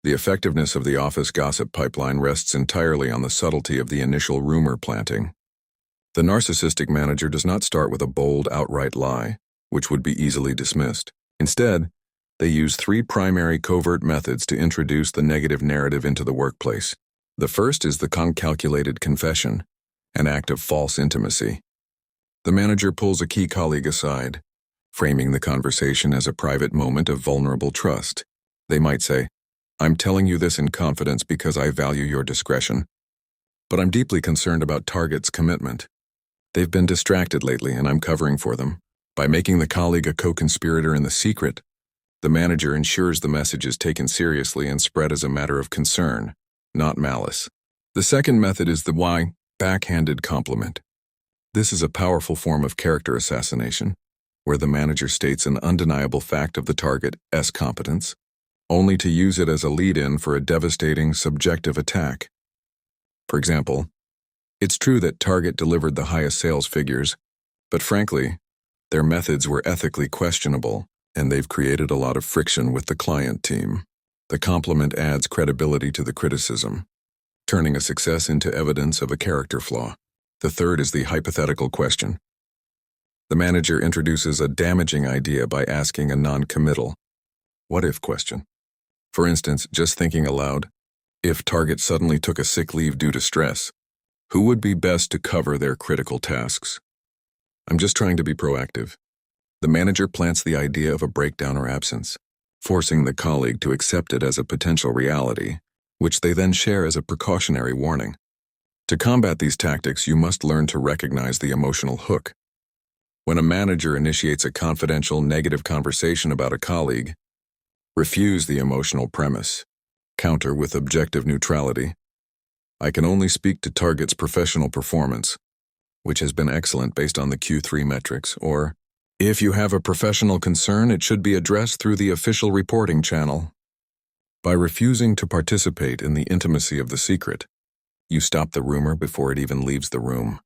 The effectiveness of the office gossip pipeline rests entirely on the subtlety of the initial rumor planting. The narcissistic manager does not start with a bold, outright lie, which would be easily dismissed. Instead, they use three primary covert methods to introduce the negative narrative into the workplace. The first is the calculated confession, an act of false intimacy. The manager pulls a key colleague aside, framing the conversation as a private moment of vulnerable trust. They might say, "I'm telling you this in confidence because I value your discretion, but I'm deeply concerned about Target's commitment. They've been distracted lately and I'm covering for them." By making the colleague a co-conspirator in the secret, the manager ensures the message is taken seriously and spread as a matter of concern, not malice. The second method is the why backhanded compliment. This is a powerful form of character assassination, where the manager states an undeniable fact of the target's competence, only to use it as a lead-in for a devastating, subjective attack. For example, "It's true that Target delivered the highest sales figures, but frankly, their methods were ethically questionable, and they've created a lot of friction with the client team." The compliment adds credibility to the criticism, turning a success into evidence of a character flaw. The third is the hypothetical question. The manager introduces a damaging idea by asking a non-committal, what-if question. For instance, just thinking aloud, if Target suddenly took a sick leave due to stress, who would be best to cover their critical tasks? I'm just trying to be proactive. The manager plants the idea of a breakdown or absence, forcing the colleague to accept it as a potential reality, which they then share as a precautionary warning. To combat these tactics, you must learn to recognize the emotional hook. When a manager initiates a confidential, negative conversation about a colleague, refuse the emotional premise. Counter with objective neutrality. "I can only speak to Target's professional performance, which has been excellent based on the Q3 metrics," or, "If you have a professional concern, it should be addressed through the official reporting channel." By refusing to participate in the intimacy of the secret, you stop the rumor before it even leaves the room.